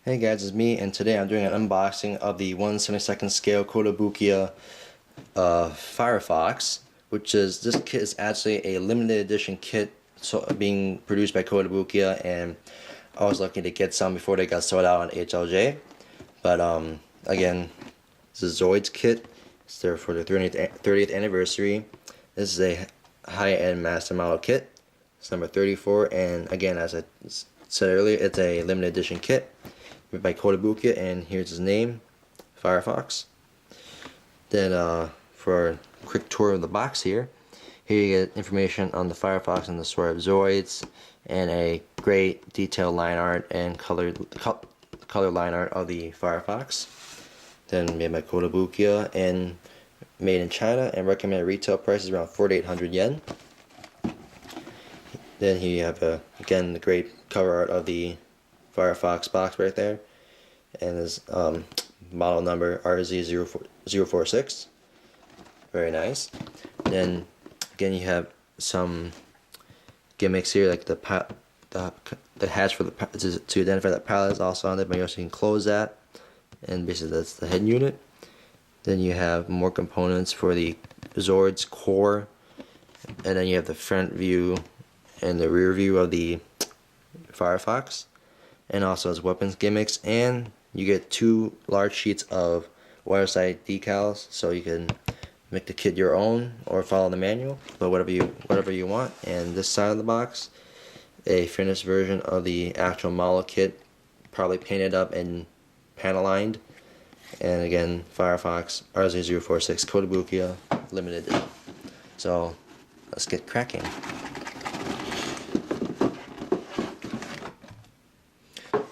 Hey guys, it's me, and today I'm doing an unboxing of the 1/72 scale Kotobukiya Firefox, this kit is actually a limited edition kit being produced by Kotobukiya, and I was lucky to get some before they got sold out on HLJ. But again, this is Zoids kit. It's there for the 30th anniversary. This is a high-end master model kit. It's number 34, and again, as I said earlier, it's a limited edition kit made by Kotobukiya, and here's his name, Firefox. Then for a quick tour of the box here you get information on the Firefox and the story of Zoids, and a great detailed line art and color line art of the Firefox. Then made by Kotobukiya and made in China, and recommended retail price is around 4,800 yen. Then here you have again the great cover art of the Firefox box right there, and his model number RZ046. Very nice. Then again you have some gimmicks here, like the hatch for to identify that palette is also on there, but you also can close that, and basically that's the head unit. Then you have more components for the Zoids core, and then you have the front view and the rear view of the Firefox, and also as weapons gimmicks, and you get 2 large sheets of watertight decals, so you can make the kit your own or follow the manual, but whatever you want. And this side of the box, a finished version of the actual model kit, probably painted up and panel lined, and again Firefox RZ046 Kotobukiya limited edition. So let's get cracking.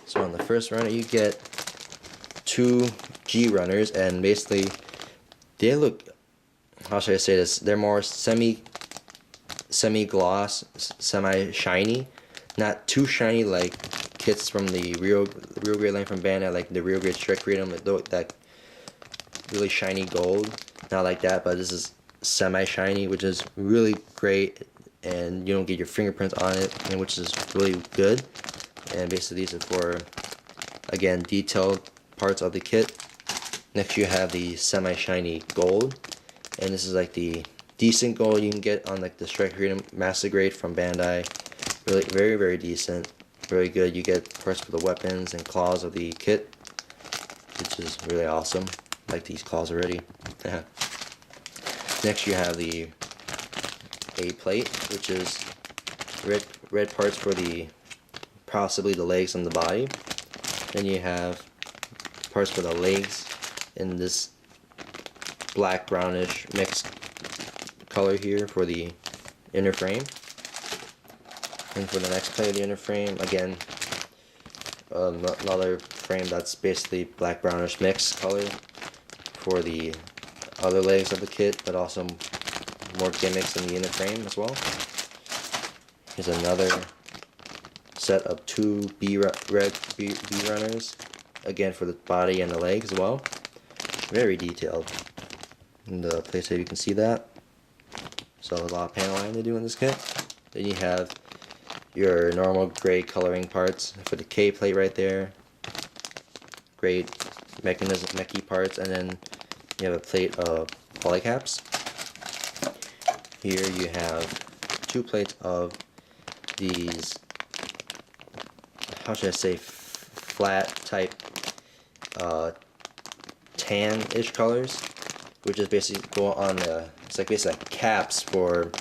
So on the first runner you get 2 G runners, and basically they look, how should I say this, they're more semi-gloss, semi-shiny, not too shiny like kits from the real grade line from Bandai, like the real grade strict grade, that really shiny gold, not like that, but this is semi-shiny, which is really great, and you don't get your fingerprints on it, and which is really good. And basically these are for, again, detailed parts of the kit. Next you have the semi-shiny gold, and this is like the decent gold you can get on like the Strike Freedom Master Grade from Bandai. Really very decent, very good. You get parts for the weapons and claws of the kit, which is really awesome. I like these claws already. Next you have the A plate, which is red parts for the possibly the legs and the body. Then you have parts for the legs in this black brownish mixed color here for the inner frame. And for the next plate of the inner frame, again another frame that's basically black brownish mixed color for the other legs of the kit, but also more gimmicks in the inner frame as well. Here's another set of 2 red B runners, again for the body and the legs as well. Very detailed. In the place where you can see that. So a lot of paneling to do in this kit. Then you have your normal gray coloring parts for the K plate right there. Great mechy parts, and then you have a plate of polycaps. Here you have 2 plates of these, how should I say, flat type tan-ish colors, which is basically go on the, it's like basically like caps for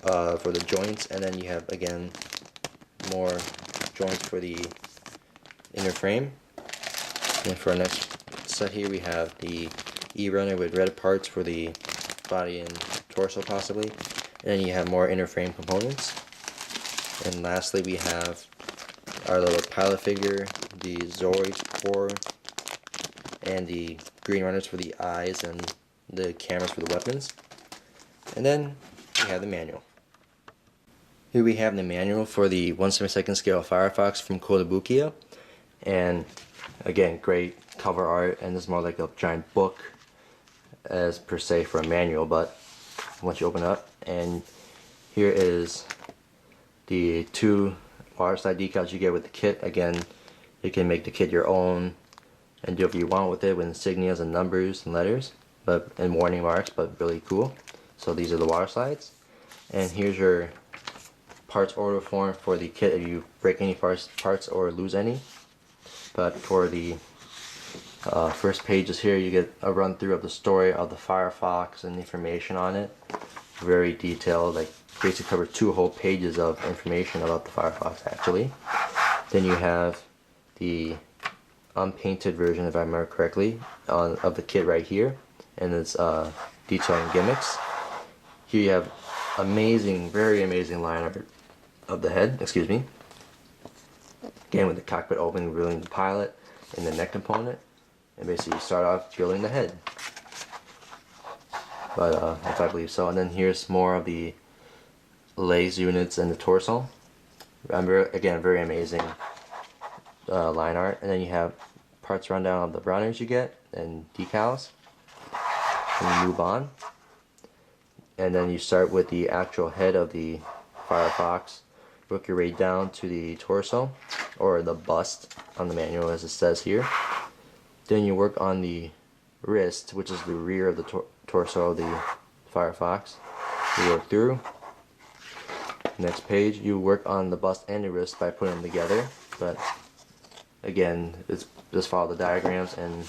the joints, and then you have again more joints for the inner frame. And for our next set here we have the E runner with red parts for the body and torso possibly, and then you have more inner frame components. And lastly we have our little pilot figure, the Zoids core, and the green runners for the eyes and the cameras for the weapons. And then we have the manual. Here we have the manual for the 1/72 scale Firefox from Kotobukiya, and again great cover art, and this is more like a giant book as per se for a manual, but once you open it up, and here is the 2 water slide decals you get with the kit. Again, You can make the kit your own and do whatever you want with it with insignias and numbers and letters, and warning marks, but really cool. So these are the water slides. And here's your parts order form for the kit if you break any parts or lose any. But for the first pages here, you get a run through of the story of the Firefox and information on it. Very detailed, like basically covers 2 whole pages of information about the Firefox actually. Then you have the unpainted version, if I remember correctly, of the kit right here, and it's detailing gimmicks. Here you have amazing, very amazing line art of the head, excuse me. Again, with the cockpit opening, revealing the pilot and the neck component, and basically you start off building the head. But if I believe so, and then here's more of the legs units and the torso. Again, very amazing line art. And then you have parts rundown of the runners you get and decals. And you move on. And then you start with the actual head of the Firefox. Work your way down to the torso, or the bust on the manual as it says here. Then you work on the wrist, which is the rear of the torso of the Firefox. You work through. Next page, you work on the bust and the wrist by putting them together. But again, just follow the diagrams and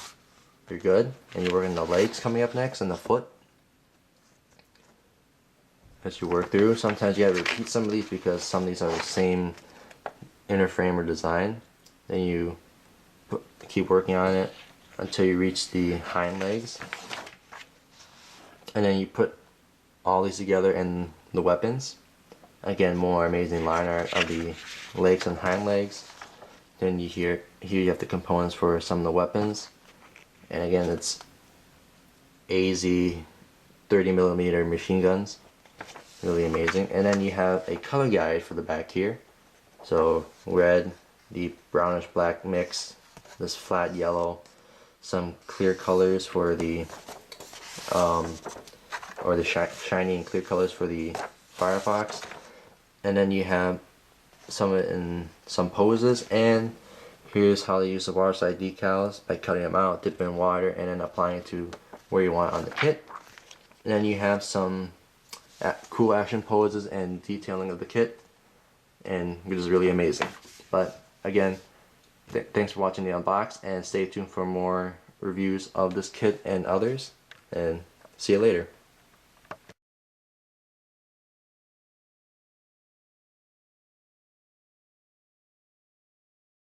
you're good. And you work on the legs coming up next and the foot. As you work through, sometimes you have to repeat some of these because some of these are the same inner frame or design. Then you keep working on it until you reach the hind legs. And then you put all these together in the weapons. Again, more amazing line art of the legs and hind legs. Then here you have the components for some of the weapons. And again, it's AZ 30mm machine guns. Really amazing. And then you have a color guide for the back here. So red, the brownish black mix, this flat yellow, some clear colors for the shiny and clear colors for the Firefox. And then you have some of it in some poses, and here's how they use the water slide decals by cutting them out, dipping in water, and then applying it to where you want on the kit. And then you have some cool action poses and detailing of the kit, and which is really amazing. But again, thanks for watching the unbox, and stay tuned for more reviews of this kit and others, and see you later.